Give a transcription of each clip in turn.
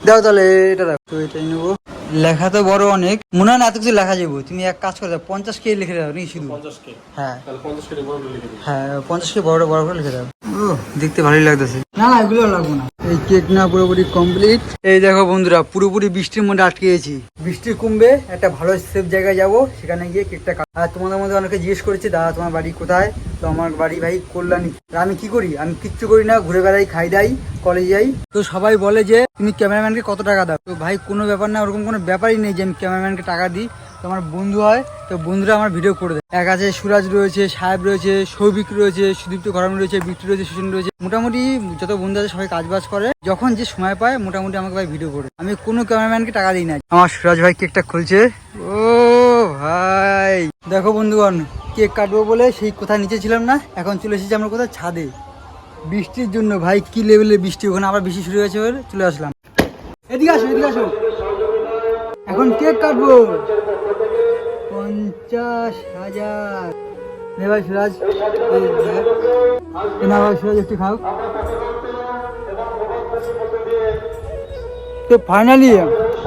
দাও তাহলে এটা রাখো, তো এটাই নেবো। লেখা তো বড় অনেক, মনে হয় না এত কিছু লেখা যাবো। তুমি এক কাজ করে দাও, 50K লিখে দাও নাকি শুধু? হ্যাঁ হ্যাঁ, 50K বড় বড় করে লিখে দাও। ও দেখতে ভালোই লাগতেছে। না না, এগুলো লাগবো না। এই কেক না পুরোপুরি কমপ্লিট। এই দেখো বন্ধুরা, পুরোপুরি বৃষ্টির মধ্যে আটকে গেছি। বৃষ্টি কমবে, একটা ভালো সেফ জায়গায় যাবো, সেখানে গিয়ে কেকটা আর তোমাদের মধ্যে অনেকে জিজ্ঞেস করেছে, দাদা তোমার বাড়ি কোথায়? তো আমার বাড়ি ভাই কল্যাণী। আমি কি করি? আমি কিচ্ছু করি না, ঘুরে বেড়াই, খাই দাই, কলেজে যাই। তো সবাই বলে যে তুমি ক্যামেরাম্যানকে কত টাকা দাও? তো ভাই কোনো ব্যাপার না, ওরকম কোনো ব্যাপারই নেই যে আমি ক্যামেরাম্যানকে টাকা দিই। তো আমার বন্ধু হয়, তো বন্ধুরা আমার ভিডিও করে দেয়। এক আছে সুরাজ রয়েছে, সাহেব রয়েছে, সৌভিক রয়েছে, সুদীপ্ত ঘরামি রয়েছে, বিট্টু রয়েছে, সুশীল রয়েছে। মোটামুটি যত বন্ধু আছে সবাই কাজবাজ করে, যখন যে সময় পায় মোটামুটি আমাকে ভাই ভিডিও করে। আমি কোনো ক্যামেরাম্যানকে টাকা দিই না। আমার সুরাজ ভাই কেকটা খুলছে। ও ভাই দেখো বন্ধুগণ, কেক কাটবো বলে সেই কোথায় নিচে ছিলাম না, এখন চলে এসেছি আমরা কোথায়, ছাদে। বৃষ্টির জন্য ভাই কি লেভেলের বৃষ্টি, ওখানে আবার বৃষ্টি শুরু হয়েছে বলে চলে আসলাম। এদিকে আসো, এদিকে আসো, এখন কেক কাটবো। 50,000 নে ভাই সুরাজ, না ভাই সুরাজ একটু খাও। তো ফাইনালি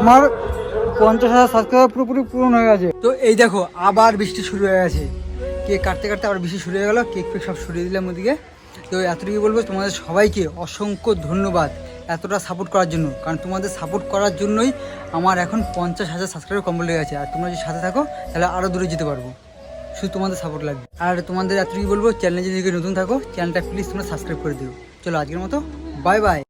আমার 50,000 সাবস্ক্রাইবার পুরোপুরি পূরণ হয়ে গেছে। তো এই দেখো আবার বৃষ্টি শুরু হয়ে গেছে, কেক কাটতে কাটতে আবার বৃষ্টি শুরু হয়ে গেলো। কেক ফেক সব সরিয়ে দিলাম ওদিকে। তো এতটুকু বলবো, তোমাদের সবাইকে অসংখ্য ধন্যবাদ এতটা সাপোর্ট করার জন্য, কারণ তোমাদের সাপোর্ট করার জন্যই আমার এখন 50,000 সাবস্ক্রাইবার কমপ্লিট হয়ে গেছে। আর তোমরা যদি সাথে থাকো তাহলে আরও দূরে যেতে পারবো, শুধু তোমাদের সাপোর্ট লাগবে। আর তোমাদের এতটুকু বলবো, চ্যানেলে যদি নতুন থাকো চ্যানেলটা প্লিজ তোমরা সাবস্ক্রাইব করে দিও। চলো আজকের মতো বাই বাই।